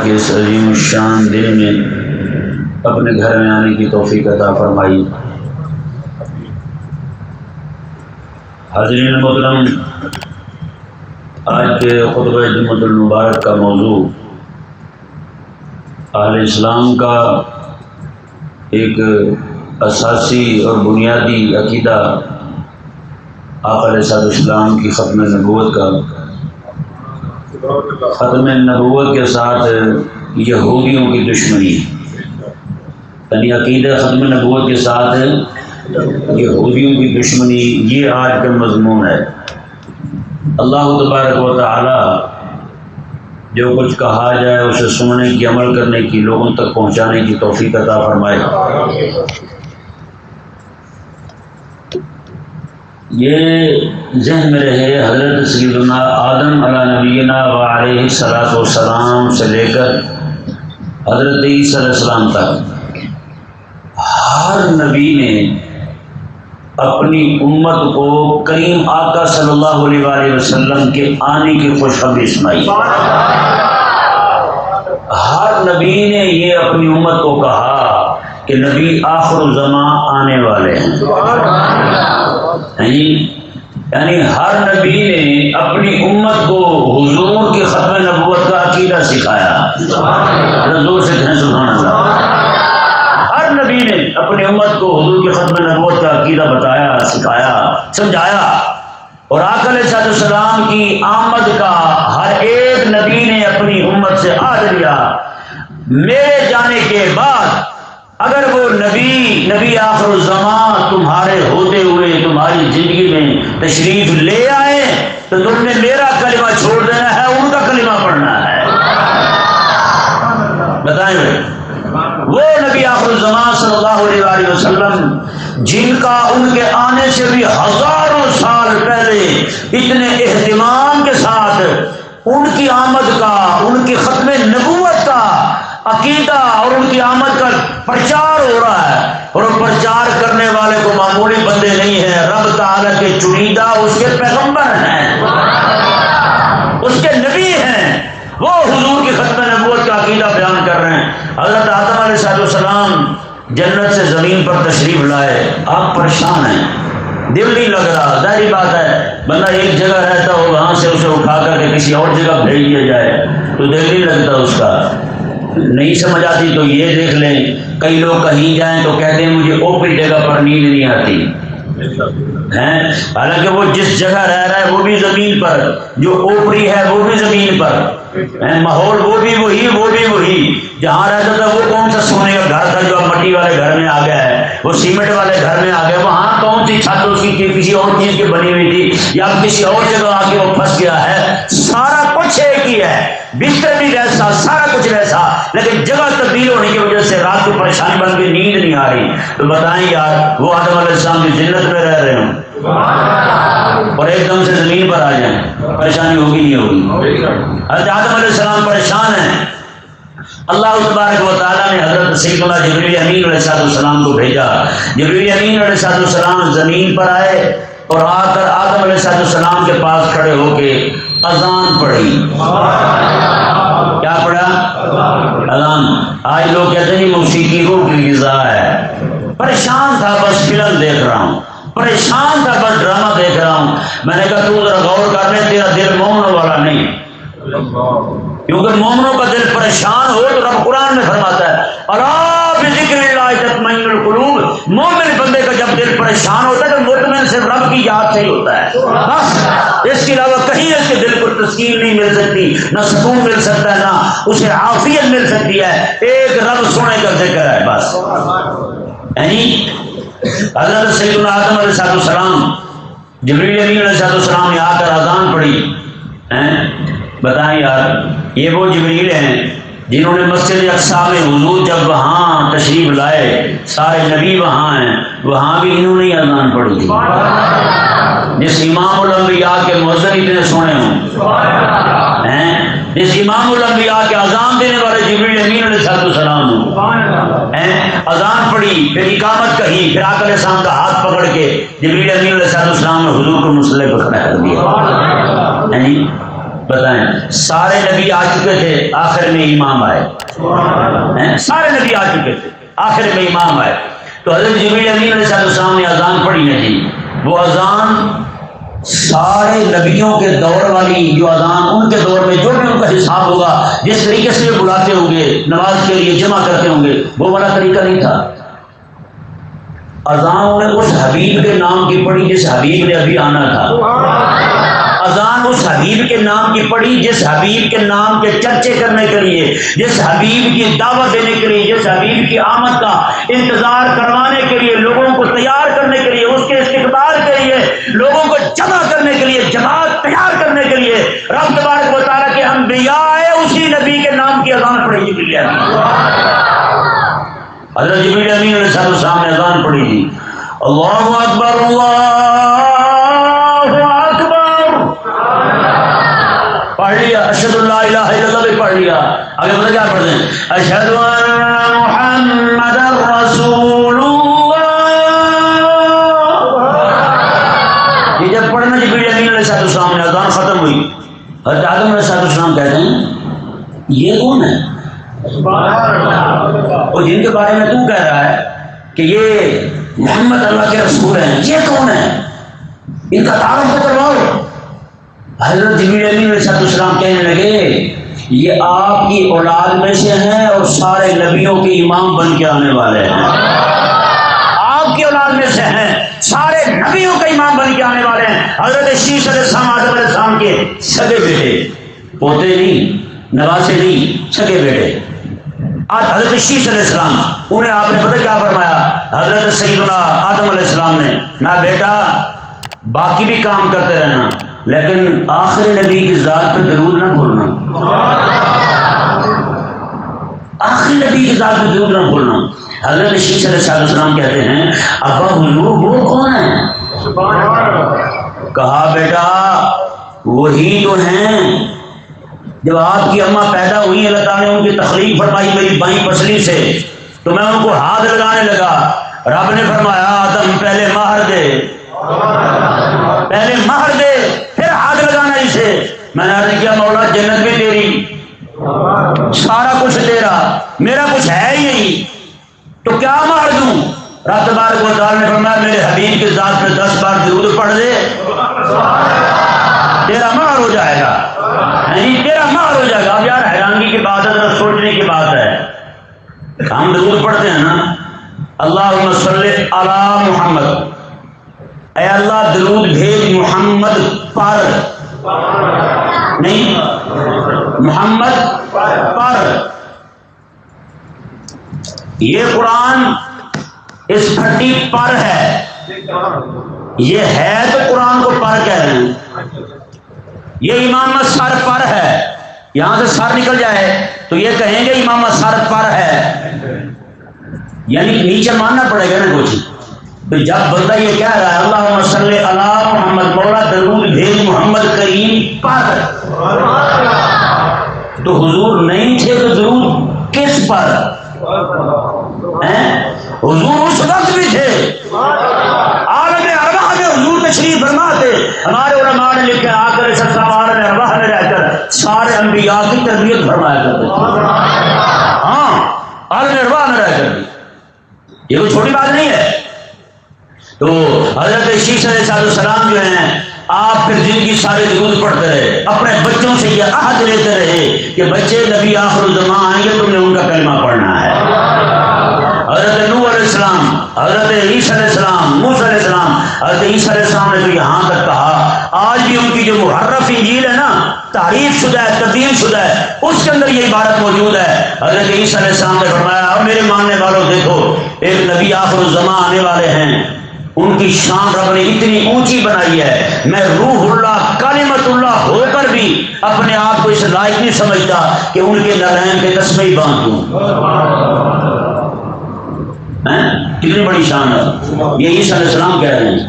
کے اس عظیم الشان دن میں اپنے گھر میں آنے کی توفیق عطا فرمائی۔ حاضرین محترم، آج کے خطبہ جمعۃ المبارک کا موضوع اہل اسلام کا ایک اساسی اور بنیادی عقیدہ آقا علیہ السلام کی ختم نبوت کا، ختم نبوت کے ساتھ یہودیوں کی دشمنی، یعنی عقیدہ ختم نبوت کے ساتھ یہودیوں کی دشمنی، یہ آج کا مضمون ہے۔ اللہ تبارک و تعالی جو کچھ کہا جائے اسے سننے کی، عمل کرنے کی، لوگوں تک پہنچانے کی توفیق عطا فرمائے۔ یہ ذہن میں رہے، حضرت سیدنا آدم علیہ نبینا و علیہ السلام سے لے کر حضرت عیسیٰ علیہ السلام تک ہر نبی نے اپنی امت کو کریم آقا صلی اللہ علیہ وآلہ وسلم کے آنے کی خوشخبری سنائی۔ ہر نبی نے یہ اپنی امت کو کہا کہ نبی آخر الزمان آنے والے ہیں۔ یعنی ہر نبی نے اپنی امت کو حضور کی ختم نبوت کا عقیدہ سکھایا۔ زور سے کہیں سبحان اللہ۔ ہر نبی نے اپنی امت کو حضور کی ختم نبوت کا عقیدہ بتایا، سکھایا، سمجھایا، اور آقا علیہ السلام کی آمد کا ہر ایک نبی نے اپنی امت سے عہد لیا، میرے جانے کے بعد اگر وہ نبی آخر الزمان تمہارے ہوتے ہوئے تمہاری زندگی میں تشریف لے آئے تو تم نے میرا کلمہ چھوڑ دینا ہے، ان کا کلمہ پڑھنا ہے۔ بتائیں وہ نبی آخر الزمان صلی اللہ علیہ وآلہ وسلم جن کا ان کے آنے سے بھی ہزاروں سال پہلے اتنے اہتمام کے ساتھ ان کی آمد کا، ان کی ختم نبوت کا عقیدہ اور ان کی آمد کا پرچار ہو رہا ہے، اور پرچار کرنے والے کو معمولی بندے نہیں ہیں، رب تعالیٰ کے چنیدہ اس کے پیغمبر ہیں، اس کے نبی ہیں، وہ حضور کی ختم نبوت کا عقیدہ بیان کر رہے ہیں۔ حضرت آدم علیہ السلام جنت سے زمین پر تشریف لائے، آپ پریشان ہیں، دل نہیں لگ رہا، ظاہری بات ہے، بندہ ایک جگہ رہتا ہو، وہاں سے اسے اٹھا کر کے کسی اور جگہ بھیج دیا جائے تو دل نہیں لگتا اس کا، نہیں سمجھ آتی۔ تو یہ دیکھ لیں، کئی لوگ کہیں جائیں تو کہتے ہیں مجھے اوپری جگہ پر نیند نہیں آتی ہیں، حالانکہ وہ جس جگہ رہ رہا ہے وہ بھی زمین پر، جو اوپری ہے وہ بھی زمین پر، ماحول وہ بھی وہی، جہاں رہتا تھا وہ کون سا سونے کا گھر تھا جو اب مٹی والے گھر میں آ گیا ہے، وہ سیمنٹ والے گھر میں آ گیا، وہاں کون سی چھت اس کی کسی اور چیز کی بنی ہوئی تھی، یا کسی اور جگہ آ کے وہ پھنس گیا ہے، سارا کچھ ایک ہی ہے، بستر بھی ویسا، سارا کچھ ویسا، لیکن جگہ تبدیل ہونے کی وجہ سے رات کو پریشانی بن کے نیند نہیں آ رہی۔ تو بتائیں یار، وہ آدم علیہ السلام کی جنت میں رہ رہے ہوں اور ایک دم سے زمین پر آ جائیں، پریشانی ہوگی نہیں ہوگی؟ حضرت آدم علیہ السلام پریشان ہیں، اللہ تبارک و تعالیٰ نے حضرت سیدنا جبریل امین علیہ السلام کو بھیجا۔ جبریل امین علیہ السلام زمین پر آئے اور آ کر آدم علیہ السلام کے پاس کھڑے ہو کے اذان پڑھی۔ کیا پڑھا؟ اذان۔ آج لوگ کہتے ہیں موسیقی روح کی غذا ہے۔ پریشان تھا، بس فلم دیکھ رہا ہوں، پریشان تھا، بس ڈرامہ دیکھ رہا ہوں۔ میں نے کہا تو ذرا غور کر لے، تیرا دل مومنوں والا نہیں، کیونکہ مومنوں کا دل پریشان ہو تو رب قرآن میں فرماتا ہے الا بذکر اللہ تطمئن القلوب، مومن بندے کا جب دل پریشان ہوتا ہے تو مطمئن صرف رب کی یاد سے ہی ہوتا ہے، بس اس کے علاوہ کہیں اس کے دل کو تسکین نہیں مل سکتی، نہ سکون مل سکتا ہے، نہ اسے عافیت مل سکتی ہے، ایک رب سونے کا ذکر ہے بس۔ یعنی حضرت سیدنا آدم علیہ السلام، جبریل امین علیہ السلام نے آ کر اذان پڑھی۔ بتائیں یار، یہ وہ جبریل ہیں جنہوں نے مسجد اقصیٰ میں حضور جب وہاں تشریف لائے، سارے نبی وہاں ہیں، وہاں بھی انہوں نے اذان پڑھی تھی، جس امام الانبیاء کے مؤذن اتنے سونے ہوں، جس امام الانبیاء کے اذان دینے والے جبریل امین علیہ السلام ہوں، اذان پڑھی، پھر اقامت کہی، پھر آقا علیہ السلام کا ہاتھ پکڑ کے جبریل امین علیہ السلام نے حضور کو مصلی پر کھڑا کر دیا۔ بتائیں، سارے نبی آ چکے تھے، آخر میں امام آئے. سارے نبی آ چکے تھے، آخر میں امام آئے. تو حضرت جبریل امین علیہ السلام نے اذان پڑھی نا جی، وہ اذان سارے نبیوں کے دور والی جو اذان ان کے دور میں جو بھی ان کا حساب ہوگا، جس طریقے سے بلاتے ہوں گے نماز کے لیے جمع کرتے ہوں گے، وہ والا طریقہ نہیں تھا. اذان نے اس حبیب کے نام کی پڑھی جس حبیب نے ابھی آنا تھا. اذان اس حبیب کے نام کی پڑھی جس حبیب کے نام کے چرچے کرنے کے لیے، جس حبیب کی دعوت دینے کے لیے، جس حبیب کی آمد کا انتظار کروانے کے لیے، لوگوں کو تیار کرنے کے لیے، اس کے استقبال کے لیے، لوگوں کو جمع کرنے کے لیے، جماعت تیار کرنے کے لیے رب تبارک و تعالیٰ کے انبیاء آئے، اسی نبی کے نام کی اذان پڑھی جبریل امین. حضرت جبریل امین علیہ السلام نے اذان پڑھی تھی. اللہ اکبر اللہ اکبر پڑھ لیا، اشہد ان لا الہ الا اللہ بھی پڑھ لیا. آگے پتہ کیا پڑھتے ہیں؟ اشہد ان محمد رسول اللہ. یہ جب پڑھنا جبریل امین علیہ السلام نے اذان ختم ہوئی، حضرت آدم علیہ السلام کہتے ہیں یہ کون ہے؟ اور جن کے بارے میں تو کہہ رہا ہے کہ یہ محمد اللہ کے رسول ہیں، یہ کون ہے؟ ان کا تعارف تو کرواؤ. حضرت جبریل امین علیہ السلام کہنے لگے یہ آپ کی اولاد میں سے ہیں اور سارے نبیوں کے امام بن کے آنے والے ہیں. آپ کی اولاد میں سے ہیں، سارے نبیوں کے امام بن کے آنے والے ہیں. حضرت شیش علیہ السلام آدم علیہ السلام کے سگے بیٹے، پوتے نہیں، نواسے نہیں، سگے بیٹے. آج حضرت شیش علیہ السلام انہیں آپ نے پتہ کیا فرمایا؟ حضرت سیدنا آدم علیہ السلام نے، نہ بیٹا باقی بھی کام کرتے رہنا لیکن آخری نبی کی ذات پہ درود نہ بھولنا. آخری نبی کی ذات پہ درود نہ بھولنا. حضرت شیش علیہ السلام کہتے ہیں ابا حضور وہ کون ہے؟ کہا بیٹا وہی تو ہیں جب آپ کی اماں پیدا ہوئی اللہ تعالیٰ نے ان کی تخلیق فرمائی میری بائیں پسلی سے، تو میں ان کو ہاتھ لگانے لگا. رب نے فرمایا آدم پہلے مہر دے، پہلے مہر دے پھر ہاتھ لگانا اسے. میں نے عرض کیا مولا جنت بھی تیری، سارا کچھ تیرا، میرا کچھ ہے ہی نہیں، تو کیا مہر دوں؟ رب تبارک و تعالیٰ نے فرمایا میرے حبیب کی ذات پہ 10 بار درود پڑھ دے، تیرا مہر ہو جائے گا. تیرا مہر ہو جائے گا. اب یار حیرانگی کی بات ہے، ذرا سوچنے کی بات ہے. ہم درود پڑھتے ہیں نا، اللہم صلی علی محمد، اے اللہ درود بھیج محمد پر، نہیں محمد پر. یہ قرآن اس پھٹی پر ہے، یہ ہے تو قرآن کو پر کہہ رہے ہیں. یہ امامت سر پر ہے، یہاں سے سر نکل جائے تو یہ کہیں گے امامت سر پر ہے، یعنی نیچے ماننا پڑے گا نا کچھ. تو جب بندہ یہ کہہ رہا ہے اللہم صلی علی محمد، مولا درود بھیج محمد کریم پر، تو حضور نہیں تھے تو درود کس پر؟ حضور اس وقت بھی تھے، عالم ارواح میں حضور تشریف فرما تھے. ہمارے علماء نے لکھا آ کر عالم ارواح میں رہ کر سارے انبیاء کی تربیت فرمایا کرتے تھے. ہاں عالم ارواح میں رہ کر، یہ کوئی چھوٹی بات نہیں ہے. تو حضرت شیش علیہ السلام جو ہیں آپ پھر زندگی سارے درود پڑھتے رہے، اپنے بچوں سے یہ عہد لیتے رہے کہ بچے نبی آخر الزمان آئیں گے تم نے ان کا کلمہ پڑھنا ہے. حضرت نوح علیہ السلام، حضرت عیسیٰ علیہ السلام، موسیٰ علیہ السلام، حضرت عیسیٰ علیہ السلام نے تو یہاں تک کہا، آج بھی ان کی جو محرف انجیل ہے نا، تعریف شدہ ہے، تبدیل شدہ ہے، اس کے اندر یہ عبارت موجود ہے. حضرت عیسیٰ علیہ السلام نے فرمایا اب میرے ماننے والوں دیکھو ایک نبی آخر الزمان آنے والے ہیں، ان کی شان رب نے اتنی اونچی بنائی ہے، میں روح اللہ کلمت اللہ ہو کر بھی اپنے آپ کو اس لائق نہیں سمجھتا کہ ان کے نالین کے تسمے ہی باندھ دوں. کتنی بڑی شان ہے. یہ عیسیٰ علیہ السلام کہہ رہے ہیں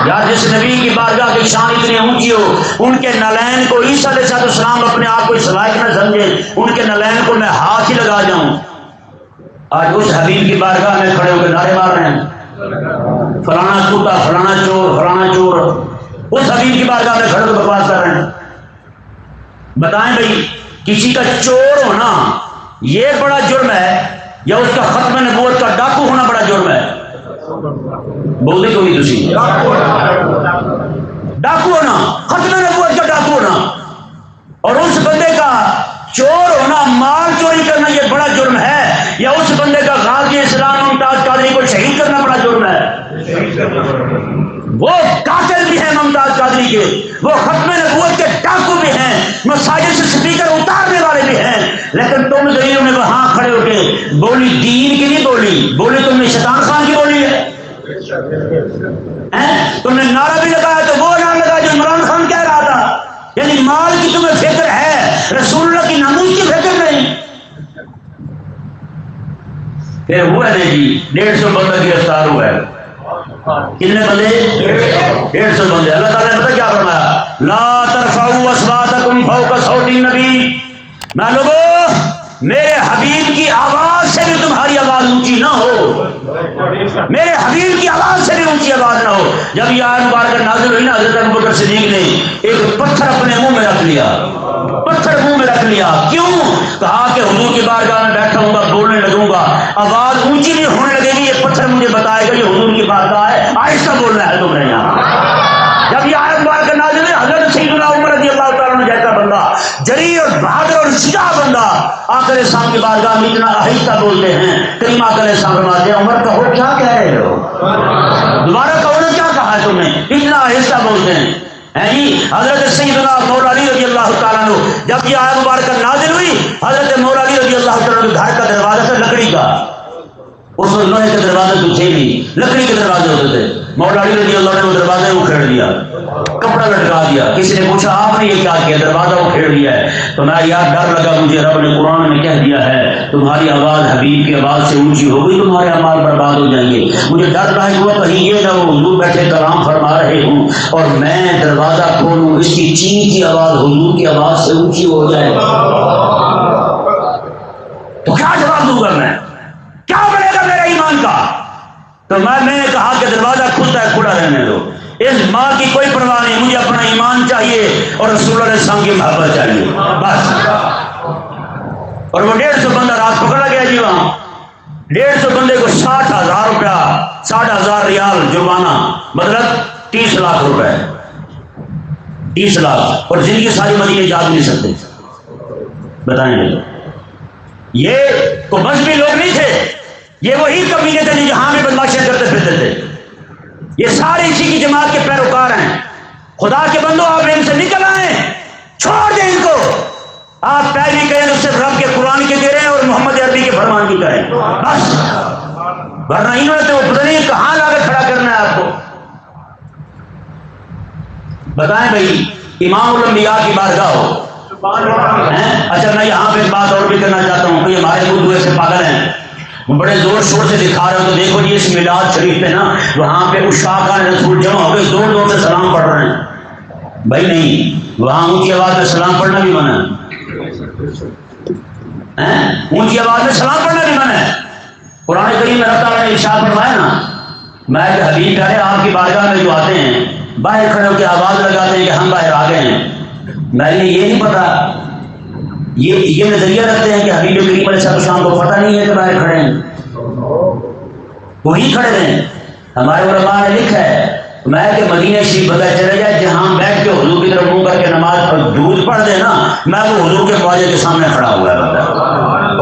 یار جس نبی کی بارگاہ کی شان اتنی اونچی ہو، ان کے نالین کو عیسیٰ علیہ السلام اپنے آپ کو اس لائق نہ سمجھے، ان کے نالین کو میں ہاتھ ہی لگا جاؤں. آج اس حبیب کی بارگاہ میں کھڑے ہو کے نعرے مار رہے ہیں فلانا ٹوٹا، فلانا چور، فلانا چور. اس حبیب کی بارگاہ میں کھڑے تو بکواس کر رہے ہیں. بتائیں بھائی کسی کا چور ہونا یہ بڑا جرم ہے یا اس کا ختم نبوت کا ڈاکو ہونا بڑا جرم ہے؟ بولتے کیوں نہیں تسی؟ ڈاکو ہونا، ختم نبوت کا ڈاکو ہونا، اور اس بندے کا چور ہونا، مال چوری کرنا یہ بڑا جرم ہے یا اس بندے کا غازی اسلام ممتاز قادری کو شہید کرنا بڑا جرم ہے؟ وہ قاتل بھی ہیں ممتاز قادری کے، وہ ختم نبوت کے ڈاکو بھی ہیں، مساجد سے سپیکر اتارنے والے بھی ہیں، لیکن تم دلیلوں نے وہاں کھڑے ہو کے بولی دین کی نہیں بولی تم نے شیطان خان کی بولی ہے. تم نے نعرہ بھی لگایا تو وہ نعرہ لگا جو عمران خان کہہ رہا تھا. یعنی مال کی تمہیں فکر ہے، رسول اللہ کی ناموس کی فکر نہیں. پھر ہوا ہے جی 150 بندہ گرفتار ہوا ہے. کتنے بندے؟ 150 بندے. اللہ تعالیٰ نے پتہ کیا فرمایا؟ لا ترفعوا اصواتکم فوق صوت النبی. میں لوگوں میرے حبیب کی آواز سے بھی تمہاری آواز اونچی نہ ہو، میرے حبیب کی آواز سے بھی اونچی آواز نہ ہو. جب یہ آیت مبارکہ نازل ہوئی نا، حضرت ابوبکر صدیق نے ایک پتھر اپنے منہ میں رکھ لیا. پتھر منہ میں رکھ لیا. کیوں؟ کہا کہ حضور کی بارگاہ میں بیٹھا ہوں گا، بولنے لگوں گا، آواز اونچی نہیں ہونے لگے گی، یہ پتھر مجھے بتائے گا یہ حضور کی بارگاہ ہے، آہستہ بولنا ہے تم نے یہاں. جب یہ آیت مبارکہ نازل ہوئی، حضرت سیدنا عمر رضی اللہ تعالیٰ عنہ جیسا بندہ، جری اور بہادر اور شجاع بندہ، آقا علیہ السلام کی بارگاہ میں اتنا آہستہ بولتے ہیں. کریم آقا علیہ السلام فرماتے ہیں عمر کہو کیا کہہ رہے ہو، دوبارہ کہو نا کیا کہا ہے تم نے، اتنا آہستہ بولتے ہیں. حضرت سیدنا مولا علی رضی اللہ تعالیٰ عنہ جب یہ آیت مبارکہ نازل ہوئی، حضرت مولا علی رضی اللہ تعالیٰ عنہ گھر کا دروازہ تھا لکڑی کا، اس وقت لوہے کے دروازے تو تھے نہیں، لکڑی کے دروازے ہوتے تھے. مولا علی رضی اللہ نے وہ دروازے اکھیڑ دیا، کپڑا لٹکا دیا. کسی نے پوچھا آپ نے یہ کیا کیا؟ دروازہ اکھیڑ دیا ہے. تو میں یار ڈر لگا مجھے، رب نے قرآن میں کہہ دیا ہے تمہاری آواز حبیب کی آواز سے اونچی ہو گئی، تمہارے اعمال برباد ہو جائیں گے. مجھے ڈر لاحق ہوا کہیں یہ نہ وہ حضور بیٹھے کلام فرما رہے ہوں اور میں دروازہ کھولوں، اس کی چین کی آواز حضور کی آواز سے اونچی ہو جائے تو کیا جواب دوں گا میں؟ کیا بنے گا میرے ایمان کا؟ تو میں نے کہا کہ دروازہ کھلتا ہے کھلا رہنے دو، اس ماں کی کوئی پرواہ نہیں، مجھے اپنا ایمان چاہیے اور رسول اللہ علیہ السلام کی محبت چاہیے بس. اور وہ 150 بندہ رات پکڑا گیا جی. وہاں 150 بندے کو 60,000 روپیہ 60,000 ریال جرمانہ، مطلب 30 لاکھ روپے، 30 لاکھ، اور زندگی ساری مدینے جا بھی نہیں سکتے. بتائیں گے یہ تو مذہبی لوگ نہیں تھے، یہ وہی کمینے تھے جہاں بھی بدماشیاں کرتے پھرتے تھے. یہ سارے اسی کی جماعت کے پیروکار ہیں. خدا کے بندو آپ ان سے نکل آئیں، چھوڑ دیں ان کو. آپ پیروی کریں تو صرف رب کے قرآن کی کریں اور محمد عربی کے فرمان کی کریں بس، ورنہ انہوں نے تو پتہ نہیں کہاں لا کے کھڑا کرنا ہے آپ کو. بتائیں بھائی امام الانبیاء کی بارگاہ ہو. اچھا میں یہاں پہ ایک بات اور بھی کرنا چاہتا ہوں کہ ہمارے اردو ایسے پاگل ہیں، وہ بڑے زور شور سے دکھا رہے ہو تو دیکھو جی اس میلاد شریف پہ نا وہاں پہ عشاقان رسول جمع ہو گئے، زور زور سے سلام پڑھ رہے ہیں. بھائی نہیں، وہاں اونچی آواز میں سلام پڑھنا بھی منع ہے، اونچی آواز میں سلام پڑھنا بھی منع ہے. قرآن کریم میں اللہ تعالیٰ نے ارشاد فرمایا نا، میں کہ حبیب پیارے آپ کی بارگاہ میں جو آتے ہیں باہر کھڑے ہو کے آواز لگاتے ہیں کہ ہم باہر آ گئے ہیں. میں نے یہ نہیں پتا، یہ نظریہ رکھتے ہیں کہ حبیب کریم علیہ السلام کو پتہ نہیں ہے کہ باہر کھڑے ہیں، وہی کھڑے رہیں. ہمارے علماء نے لکھا ہے میں کہ مدینہ شریف بندہ چلے جائے جہاں بیٹھ کے حضور کی طرف منہ کر کے نماز پر درود پڑھ دے نا، میں وہ حضور کے معجزے کے سامنے کھڑا ہوا ہے بندہ،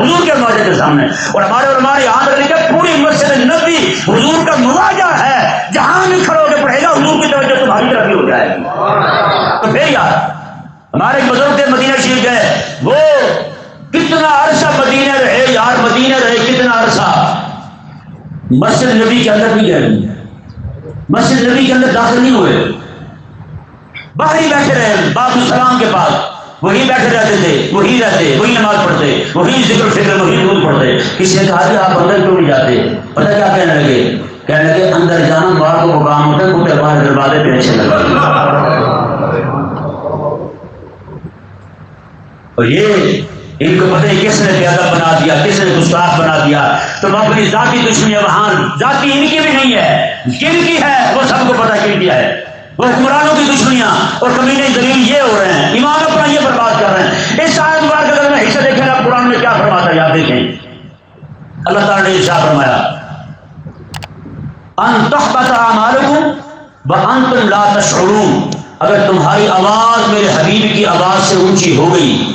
حضور کے معجزے کے سامنے. اور ہمارے علماء نے یہاں تک لکھا پوری مسجد نبی حضور کا مواجہ ہے، جہاں بھی کھڑے ہو کے پڑھے گا حضور کی توجہ تمہاری طرف ہی ہو جائے گی. تو پھر یار ہمارے بزرگ تھے مدینہ شریف گئے، وہ کتنا عرصہ مدینہ رہے یار، مدینہ رہے کتنا عرصہ، مسجد نبی کے اندر بھی گئے، مسجد نبی کے اندر داخل نہیں ہوئے، باہر ہی بیٹھے رہے باب السلام کے پاس، وہی بیٹھے رہتے تھے، وہی رہتے، وہی نماز پڑھتے، وہی ذکر فکر، وہی درود پڑھتے. کسی نے کہا کہ آپ اندر کیوں نہیں جاتے؟ پتہ کیا کہنے لگے؟ کہنے لگے اندر جانا باہر کو مقام ہوتا ہے، کتے باہر دروازے پہ اچھے لگے. اور یہ ان کو پتہ ہے کس نے پیادہ بنا دیا، کس نے گستاخ بنا دیا. تم اپنی ذاتی دشمنی وہاں ذاتی ان کی بھی نہیں ہے، کن کی ہے وہ سب کو پتہ کن کی ہے. وہ حکمرانوں کی دشمنیاں اور کمینے دلیل یہ ہو رہے ہیں، ایمان اپنا یہ برباد کر رہے ہیں۔ اس آیت مبارکہ اگر میں حصہ دیکھیں آپ قرآن میں کیا فرماتا ہے آپ دیکھیں، اللہ تعالیٰ نے ارشاد فرمایا ان تحبط اعمالکم وانتم لا تشعرون، اگر تمہاری آواز میرے حبیب کی آواز سے اونچی ہو گئی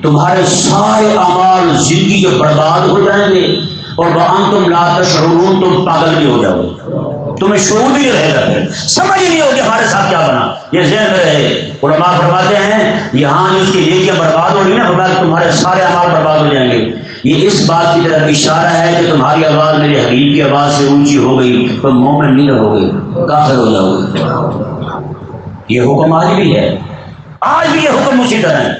تمہارے سارے اعمال زندگی کے برباد ہو جائیں گے، اور وانتم لا تشعرون، تم پاگل بھی ہو جاؤ گے، تمہیں شعور بھی نہیں رہے گا، پھر سمجھ نہیں ہوگی ہمارے ساتھ کیا بنا، یہ ذہن میں رہے۔ علماء فرماتے ہیں یہاں جو اس کی نیکیاں برباد ہو رہی نا، فرمایا تمہارے سارے اعمال برباد ہو جائیں گے، یہ اس بات کی طرف اشارہ ہے کہ تمہاری آواز میرے حبیب کی آواز سے اونچی ہو گئی تو مومن نہیں رہو گے، کافر ہو جاؤ گے۔ یہ حکم آج بھی ہے، آج بھی یہ حکم اسی طرح ہے۔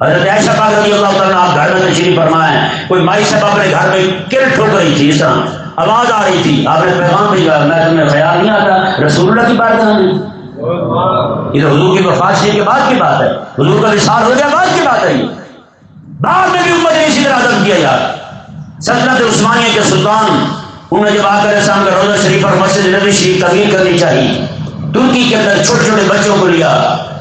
حضرت عائشہ پاک رضی اللہ تعالیٰ آپ گھر میں تشریف فرما ہے، کوئی مائی صاحب اپنے گھر میں کل ٹھوک رہی تھی، اس طرح آواز آ رہی تھی، آپ نے پیغام بھیجا، میں تمہیں خیال نہیں آتا رسول اللہ کی بات کرنے، یہ تو حضور کی وفات سے کے بعد کی بات ہے، حضور کا وصال ہو گیا بعد کی بات ہے، یہ بعد میں بھی امت نے اسی طرح ادب کیا یار۔ سلطنت عثمانیہ کے سلطان انہوں نے جب آقا علیہ السلام کا روضہ شریف اور مسجد نبوی شریف تعمیر کرنی چاہیے، ترکی کے اندر چھوٹے چھوٹے بچوں کو لیا،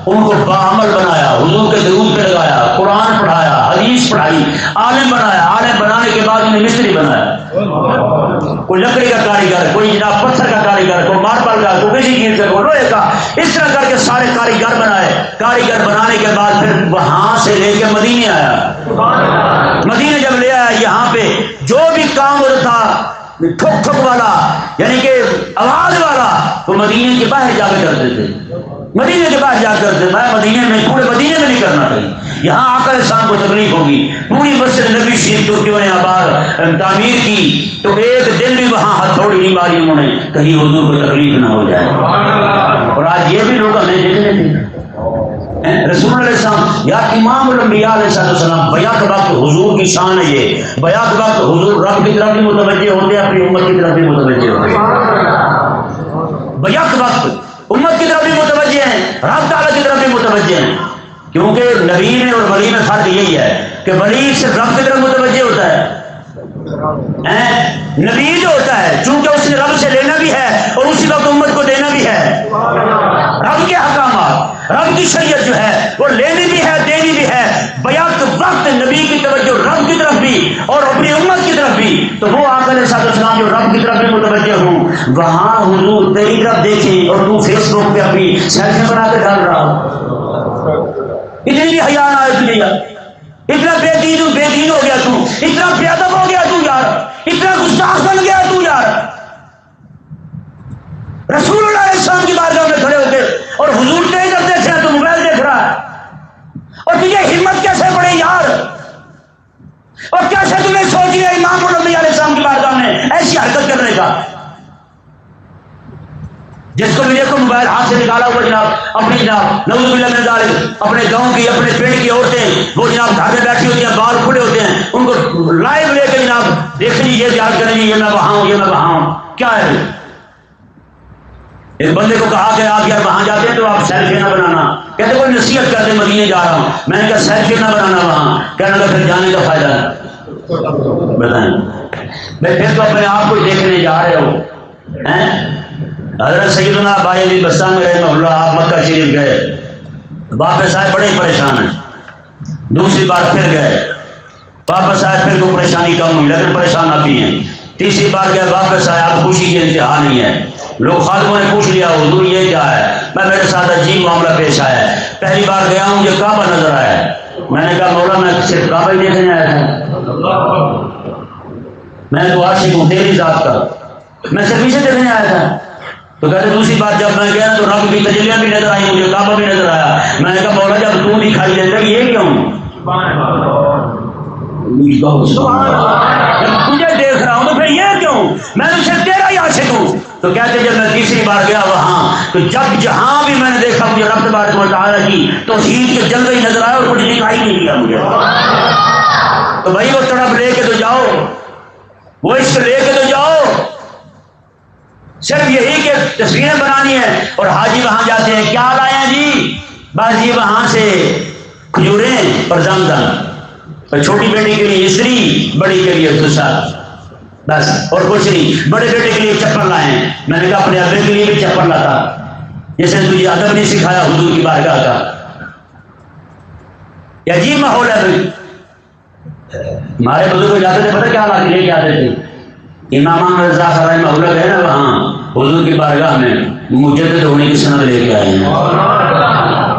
ان کو باعمل بنایا، حضور کے درود پہ لگایا، قرآن پڑھایا، حدیث پڑھائی، عالم بنایا، عالم بنانے کے بعد انہیں مستری بنایا، کوئی لکڑی کا کاریگر، کوئی جناب پتھر کا کاریگر، کوئی ماربل کا، کوئی کسی چیز کا، کوئی لوہے کا، اس طرح کر کے سارے کاریگر بنائے۔ کاریگر بنانے کے بعد پھر وہاں سے لے کے مدینے آیا، مدینے جب لے آیا یہاں پہ جو بھی کام ہوتا تھا ٹھک ٹھک والا یعنی کہ آواز والا، وہ مدینے کے باہر جا کے کرتے تھے، مدینے کے باہر جا کر کرتے، میں مدینے میں پورے مدینے میں نہیں کرنا چاہیے، یہاں آ کر انسان کو تکلیف ہوگی۔ پوری مسجد نبی شریف ترکیوں نے آباد تعمیر کی تو ایک دن بھی وہاں ہتھوڑی نہیں ماری انہوں نے، کہیں حضور کو تکلیف نہ ہو جائے، اور آج یہ بھی لوگ ہمیں دیکھنے تھے رسول اللہ علیہ السلام یا امام الانبیاء علیہ السلام بیک وقت حضور کی شان ہے، یہ بیک وقت حضور رب کی طرف بھی متوجہ ہوتے ہیں، اپنی امت کی طرف بھی متوجہ ہوتے ہیں، بیک وقت امت کی طرف بھی متوجہ ہیں، رب تعالیٰ کی طرف بھی متوجہ ہیں، کیونکہ نبی میں اور ولی میں فرق یہی ہے کہ ولی صرف رب کی طرف متوجہ ہوتا ہے، نبی جو ہوتا ہے چونکہ اس نے رب سے لینا بھی ہے اور اسی وقت امت کو دینا بھی ہے، رب کے احکامات، رب کی شریعت جو ہے وہ لینی بھی ہے دینی بھی ہے، بیک وقت نبی کی توجہ رب کی طرف بھی اور اپنی امت کی طرف بھی، تو وہ آقا علیہ السلام جو رب کی طرف بھی متوجہ ہوں، وہاں حضور تیری طرف دیکھیں اور تو فیس بک پہ اپنی سیلفی بنا کے ڈال رہا ہو، اتنی بھی حیا نہ آئے تجھے یار، اتنا بے دین ہو گیا تو، اتنا بے ادب ہو گیا تو یار، اتنا گستاخ بن گیا تو یار، رسول اللہ علیہ السلام کی بارگاہ میں کھڑے ہوتے اور حضور تیری طرف دیکھ رہا ہے تو موبائل دیکھ رہا ہے، اور تجھے ہمت کیسے پڑے یار، اور کیسے تمہیں سوچ لیا امام الانبیاء علیہ السلام کی بارگاہ میں ایسی حرکت کرنے کا، جس کو بھی دیکھو موبائل ہاتھ سے نکالا ہوا جناب، اپنی جناب نعوذ باللہ من ذالک اپنے گاؤں کی اپنے پنڈ کی عورتیں وہ جناب گھر میں بیٹھی ہوتی ہیں، بال کھلے ہوتے ہیں، ان کو لائیو لے کے جناب دیکھیں یہ یاد کریں یہ میں وہاں ہوں، یہ میں وہاں ہوں، کیا ہے؟ ایک بندے کو کہا کہ آپ یار وہاں جاتے ہیں تو آپ سیلفی نہ بنانا، کہتے کوئی نصیحت کرتے مدینے جا رہا ہوں، میں نے کہا سیلفی نہ بنانا وہاں، کہنے لگا پھر جانے کا فائدہ ہے، بتائیں میں پھر تو اپنے آپ کو دیکھنے جا رہے ہو۔ حضرت سیدنا بائی علی بستانی رحمہ اللہ آپ مکہ شریف گئے، واپس آئے بڑے پریشان ہیں، دوسری بار پھر گئے، واپس آئے پھر کوئی پریشانی کم ہوئی لیکن پریشان آتی ہیں، تیسری بار گئے واپس آئے، آپ خوشی کی انتہا نہیں ہے، لوگ خادموں نے پوچھ لیا حضور یہ کیا ہے، میں میرے ساتھ عجیب معاملہ پیش آیا ہے، پہلی بار گیا ہوں مجھے کعبہ نظر آیا ہے، میں نے کہا مولا میں صرف کعبہ ہی دیکھنے آیا تھا، میں تو عاشق ہوں تیری ذات کا، میں صرف اسے دیکھنے آیا تھا، تو کہتے دوسری بات جب میں گیا تو رب کی تجلیاں بھی نظر آئی، مجھے کعبہ بھی نظر آیا، میں نے کہا مولا جب تو دکھائی دیتا یہ کیوں، جب تجھے دیکھ رہا ہوں تو پھر یہ کیوں، میں نے صرف تیرا ہی عاشق ہوں، تو کہتے جب میں تیسری بار گیا وہاں تو جب جہاں بھی میں نے دیکھا مجھے رب تبارک و تعالیٰ کی توحید کے جلوے ہی نظر آئے اور کچھ دکھائی نہیں دیا مجھے، تو بھائی وہ تڑپ لے کے تو جاؤ، وہ عشق لے کے تو جاؤ، صرف یہی کہ تصویریں بنانی ہے، اور حاجی وہاں جاتے ہیں کیا لائے ہیں جی، بس یہ وہاں سے کھجوریں اور زمزم، اور چھوٹی بیٹی کے لیے استری، بڑی کے لیے دوسرا، بس اور کچھ نہیں، بڑے بیٹے کے لیے چپل لائے ہیں، میں نے کہا اپنے ابے کے لیے بھی چپل لاتا، جیسے تجھے ادب نہیں سکھایا حضور کی بارگاہ کا. یہ عجیب ماحول ہے بھائی. ہمارے بزرگ جاتے تھے پتہ کیا لا کے لے کے آتے تھے؟ امام رضا رحمہ اللہ ہے نا وہاں حضور کی بارگاہ میں مجدد ہونے کی سند لے کے آئے ہیں.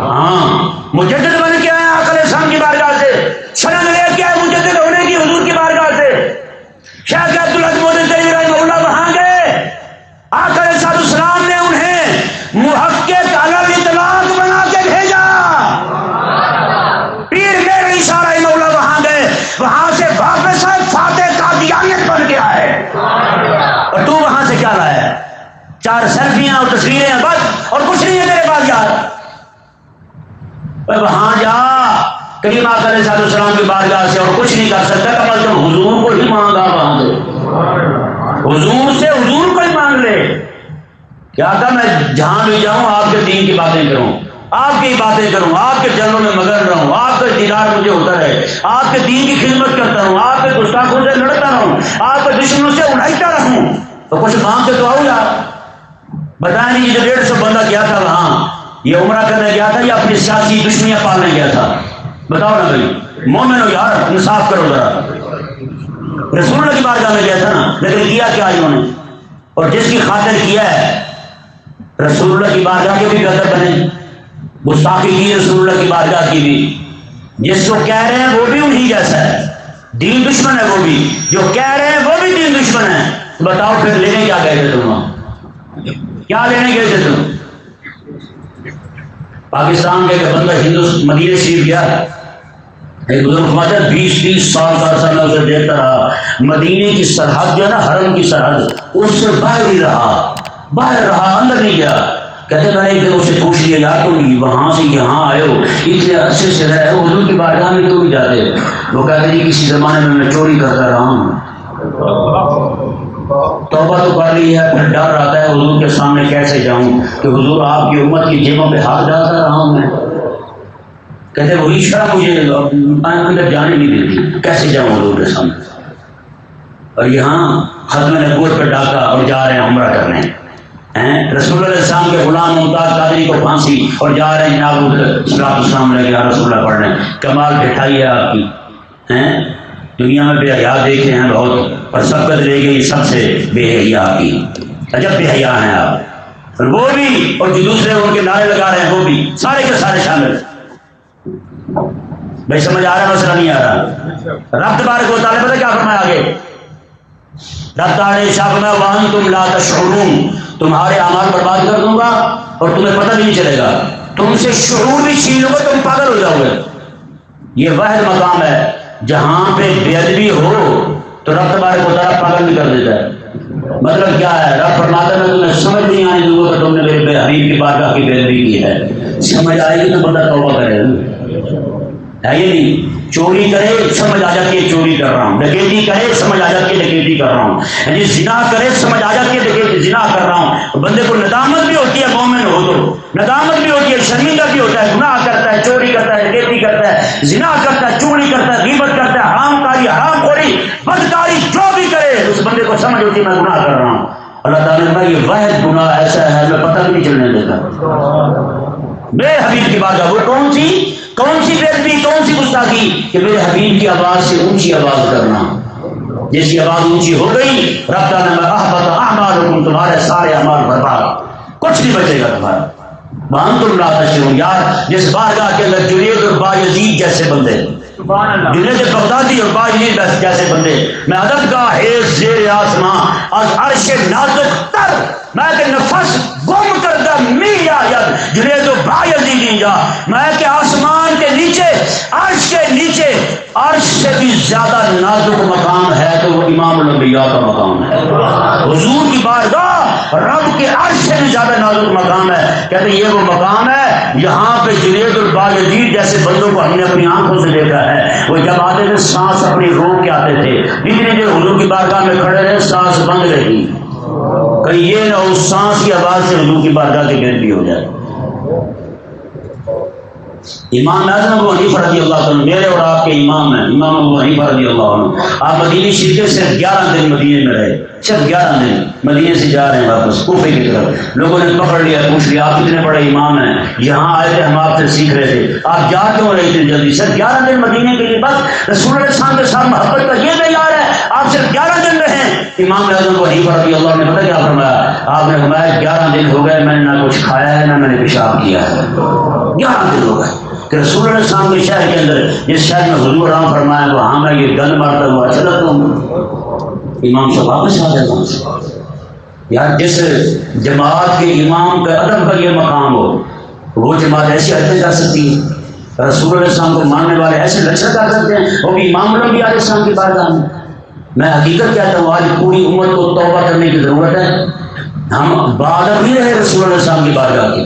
ہاں مجدد بن کے آئے آقا اسلام کی بارگاہ سے، سند لے کے آئے مجدد ہونے کی حضور کی بارگاہ سے. شیخ عبدالعزیز تیمی رحمہ اللہ وہاں گئے، آقا السلام نے انہیں محقق علی الاطلاق بنا کے بھیجا. پیر میر عیسیٰ رحمہ اللہ وہاں گئے، وہاں سے واپس آئے فاتح قادیانیت بن کے آئے. اور تو وہاں سے کیا لایا؟ 4 سیلفیاں اور تصویریں ہیں بس، اور کچھ نہیں ہے تیرے پاس یار. وہاں جا کریم آقا علیہ السلام کی بارگاہ سے اور کچھ نہیں کر سکتا، کم از کم حضور کو ہی مانگا. وہاں سے حضور سے حضور کو ہی مانگ لے. کیا تھا میں جہاں بھی جاؤں آپ کے دین کی باتیں کروں، آپ کی باتیں کروں، آپ کے جنوں میں مگن رہوں، آپ کا دیدار مجھے ہوتا رہے، آپ کے دین کی خدمت کرتا رہوں، آپ کے گستاخوں سے لڑتا رہوں، آپ کے دشمنوں سے اڑھاتا رہوں. تو کچھ مانگ کے تو آؤ یار. بتائیں نہیں، یہ جو 150 بندہ گیا تھا وہاں، یہ عمرہ کرنے گیا تھا یا اپنی سیاسی دشمنیاں پالنے گیا تھا؟ بتاؤ نا بھائی، مومن ہو یار، انصاف کرو ذرا. رسول اللہ کی بارگاہ میں گیا تھا نا، لیکن کیا کیا انہوں نے؟ اور جس کی خاطر کیا ہے رسول اللہ کی بارگاہ کے بھی غضب بنے، گستاخی کی رسول اللہ کی بارگاہ کی بھی. جس کو کہہ رہے ہیں وہ بھی انہی جیسا ہے، دین دشمن ہے. وہ بھی جو کہہ رہے ہیں وہ بھی دین دشمن ہے. بتاؤ پھر لینے کیا گئے تھے تم وہاں؟ کیا لینے گئے تھے تم؟ پاکستان کے بندہ مدینہ شریف گیا، ایک بزرگ فرماتا ہے 20-30 سال کا عرصہ میں اسے دیکھتا رہا. مدینے کی سرحد جو ہے نا، حرم کی سرحد، اس سے باہر ہی رہا، باہر رہا، اندر نہیں گیا. کہتے میں نے ایک دن اسے پوچھ لیا، یار تم وہاں سے یہاں آئے ہو، اتنے عرصے سے رہے ہو، حضور کی بارگاہ میں کیوں نہیں جاتے؟ وہ کہتے جی کسی زمانے میں چوری کرتا رہا ہوں. توبہ تو کر لی ہے، پھر ڈر آتا ہے حضور کے سامنے کیسے جاؤں کہ حضور آپ کی امت کی جیبوں پہ ہاتھ ڈالتا رہا ہوں میں. کہتے وہی شرح مجھے اندر جانے نہیں دیتی، کیسے جاؤں حضور کے سامنے. اور یہاں ختم نبوت پہ ڈاکا اور جا رہے ہیں عمرہ کرنے. رسول اللہ علیہ السلام کے غلام ممتاز قادری کو پھانسی اور جا رہے ہیں جناب السلام لے کے رسول اللہ پڑھ رہے ہیں. کمال بٹھائی ہے آپ کی. دنیا میں بے حیا دیکھے ہیں بہت، اور سبقت لے گئی سب سے بے حیا کی. عجب بے حیا ہیں آپ. اور وہ بھی، اور جو دوسرے ان کے نعرے لگا رہے ہیں وہ بھی، سارے کے سارے شامل. بھائی سمجھ آ رہا ہے مسئلہ نہیں آ رہا؟ رب تبارک و تعالیٰ پتہ کیا فرمایا آگے؟ رب تعالیٰ نے ارشاد فرمایا وَأَنْتُمْ لَا تَشْعُرُونَ، تمہارے اعمال برباد کر دوں گا اور تمہیں پتہ بھی نہیں چلے گا. تم سے شعور بھی چھین لوں گا، تم پاگل ہو جاؤ گے. یہ واحد مقام ہے جہاں پہ بے ادبی ہو تو رب تبارک و تعالیٰ پاگل بھی کر دیتا ہے. مطلب کیا ہے؟ رب فرماتا ہے میں تمہیں سمجھ نہیں آنے دوں گا کہ تم نے میرے حبیب کی بارگاہ کی بے ادبی کی ہے. سمجھ آئے گی تو بندہ توبہ کرے. ہے یہ نہیں؟ چوری کرے سمجھ آ جاتی ہے چوری کر رہا ہوں، ڈکیتی کرے سمجھ آ جاتی ہے ڈکیتی کر رہا ہوں، زنا کرے سمجھ آ جاتی ہے ڈکیتی زنا کر رہا ہوں. بندے کو ندامت بھی ہوتی ہے، مومن ہو تو ندامت بھی ہوتی ہے، شرمندہ بھی ہوتا ہے. گناہ کرتا ہے، چوری کرتا ہے، ڈکیتی کرتا ہے، زنا کرتا ہے، چغلی کرتا ہے، غیبت کرتا ہے، حرام کاری، حرام خوری، بدکاری، جو بھی کرے اس بندے کو سمجھ ہوتی ہے میں گناہ کر رہا ہوں. اللہ تعالیٰ نے یہ واحد گناہ ایسا ہے میں پتہ بھی نہیں چلنے دیتا. میرے حبیب کی بات ہے وہ کون سی بے ادبی، کون سی گستاخی کہ میرے حبیب کی آواز سے اونچی آواز کرنا. جس کی آواز اونچی ہو گئی رب تعالیٰ نے احبط اعمالکم، تمہارے سارے اعمال برباد، کچھ نہیں بچے گا تمہارا. وانتم لا تشعرون. یار جس بارگاہ کے اندر جنید اور بایزید جیسے بندے، جنید بغدادی اور بایزید جیسے بندے، میں ادب کا حیض زیر آسماں از عرش نازک تر میں کہ نفس گم کردہ میرا ید جنید و بایزید جا، میں کہ آسمان کے نیچے، عرش کے نیچے، عرش سے بھی زیادہ نازک مقام ہے تو وہ امام الانبیاء کا مقام ہے. حضور کی بارگاہ رب کے عرش سے بھی زیادہ نازک مقام ہے. کہتے یہ وہ مقام ہے یہاں پہ جنید البایزید جیسے بندوں کو ہم نے اپنی آنکھوں سے دیکھا ہے. وہ جب آتے تھے سانس اپنی روک کے آتے تھے، اتنی دیر حضور کی بارگاہ میں کھڑے رہے سانس بند رہی، کہیں یہ نہ اس سانس کی آواز سے حضور کی بارگاہ کی بے ادبی ہو جائے. امام اعظم ابو حنیفہ رضی اللہ عنہ میرے اور آپ کے امام ہیں، امام ابو حنیفہ رضی اللہ عنہ، آپ مدینہ شریف کے صرف 11 دن مدینے میں رہے، صرف 11 دن مدینے سے جا رہے ہیں واپس کوفے کی طرف، لوگوں نے پکڑ لیا، پوچھ لیا آپ کتنے بڑے امام ہیں، یہاں آئے تھے ہم آپ سے سیکھ رہے تھے، آپ جا کیوں رہے اتنی جلدی؟ صرف 11 دن مدینے کے لیے، بس رسول اللہ صلی اللہ علیہ وسلم کے ساتھ محبت کا یہ معیار ہے، آپ صرف 11 دن رہے۔ امام اعظم ابو حنیفہ رضی اللہ عنہ نے پتہ کیا فرمایا؟ آپ نے فرمایا 11 دن ہو گئے میں نے نہ کچھ کھایا ہے نہ میں نے پیشاب کیا ہے، 11 دن ہو گئے کہ رسول اللہ صلی اللہ علیہ وسلم کے شہر کے اندر جس شہر میں حضور آرام فرمایا وہاں میں یہ گند مارتا ہوا چلتا ہوں۔ امام صاحب واپس آ جاتا یار، جس جماعت کے امام کا ادب کا یہ مقام ہو وہ جماعت ایسی حرکتیں کر سکتی ہے، رسول اللہ صلی اللہ علیہ وسلم کو ماننے والے ایسے لچر کر سکتے ہیں، وہ بھی امام الانبیاء علیہ السلام کی بارگاہ میں۔ میں حقیقت کہتا ہوں آج پوری امت کو توبہ کرنے کی ضرورت ہے، ہم بادر نہیں رہے رسول اللہ صلی اللہ علیہ وسلم کی بارگاہ کی،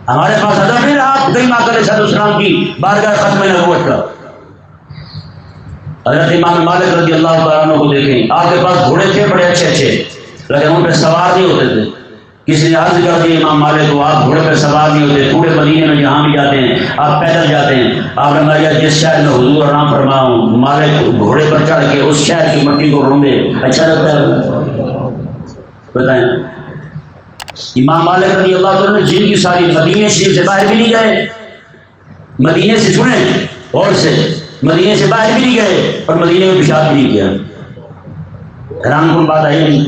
ہمارے پاس ادب نہیں رہا کئی ماں علیہ السلام کی بارگاہ ختم نبوت کا۔ حضرت امام مالک رضی اللہ تعالیٰ عنہ کو دیکھیں، آپ کے پاس گھوڑے تھے بڑے اچھے اچھے لیکن ان پہ سوار نہیں ہوتے تھے۔ کسی نے عرض کر دی امام مالک کو آپ گھوڑے پہ سوار نہیں ہوتے، پورے مدینے میں جہاں بھی جاتے ہیں آپ پیدل جاتے ہیں۔ آپ نے فرمایا جس شہر میں حضور آرام فرما ہوں مالک گھوڑے پر چڑھ کے اس شہر کی مٹی کو رونگے، اچھا لگتا ہے؟ بتائیں۔ امام مالک رضی اللہ عنہ جن کی ساری مدینے شریف سے باہر بھی نہیں گئے، مدینے سے سنیں اور سے مدینے سے باہر بھی نہیں گئے اور مدینے میں پیشاب بھی نہیں کیا۔ حیران کن بات آئی نہیں؟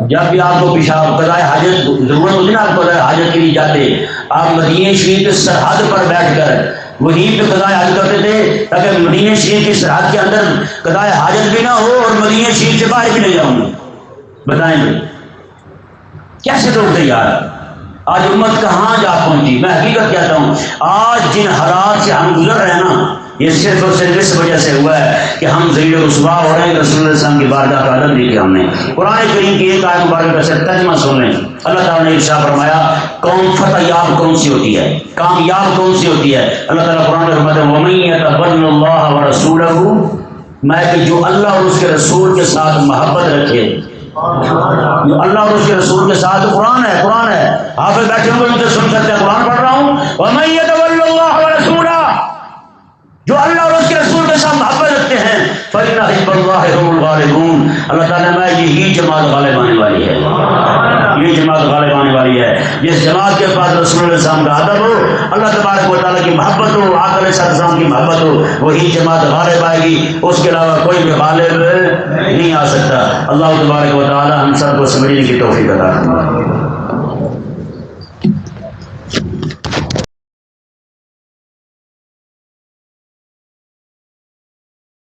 جب بھی آپ کو پیشاب قضائے حاجت ضرورت ہوتی نا، آپ کو قضائے حاجت کے لیے جاتے، آپ مدینے شریف کے سرحد پر بیٹھ کر وہیں پہ قضائے حاجت کرتے تھے تاکہ مدینے شریف کی سرحد کے اندر قضائے حاجت بھی نہ ہو اور مدینے شریف سے باہر بھی نہیں جاؤں گے۔ بتائیں گے کیسے لوگ تھے یار؟ آج امت کہاں جا پہنچی؟ میں حقیقت کہتا ہوں آج جن حالات سے ہم گزر رہے ہیں نا، یہ صرف اور صرف اس وجہ سے ہوا ہے کہ ہم ذلیل و رسوا ہو رہے ہیں۔ رسول اللہ صلی اللہ علیہ وسلم کی بارگاہ کا ادب نہیں کیا ہم نے۔ قرآن کریم کی ایک آیت مبارکہ کا صرف ترجمہ سن لیں۔ اللہ تعالیٰ نے ارشاد فرمایا قوم فتح یاب کون سی ہوتی ہے، کامیاب کون سی ہوتی ہے؟ اللہ تعالیٰ قرآن میں فرماتا ہے وَمَن يَتَوَلَّ اللَّهَ وَرَسُولَهُ، میں کہ جو اللہ اور اس کے رسول کے ساتھ محبت رکھے، جو اللہ اور اس کے رسول کے ساتھ، قرآن ہے حافظ بیٹھے ہوئے مجھے سن سکتے ہیں، قرآن پڑھ رہا ہوں، وَمَن يَتَوَلَّ اللَّهَ وَرَسُولَهُ، جو اللہ اور اس کے رسول کے ساتھ محبت رکھتے ہیں فَإِنَّ حِزْبَ اللَّهِ هُمُ الْغَالِبُونَ، اللہ تعالیٰ میں یہی جماعت غالب آنے والی ہے، یہ جماعت غالب آنے والی ہے۔ جس جماعت کے پاس رسول اللہ صلی اللہ علیہ وسلم کا ادب ہو، اللہ تبارک و تعالیٰ کی محبت ہو، آقا علیہ السلام کی محبت ہو، وہی جماعت غالب آئے گی، اس کے علاوہ کوئی بھی غالب نہیں آ سکتا۔ اللہ تبارک و تعالیٰ ہم سب کو سمجھنے کی توفیق عطا فرمائے۔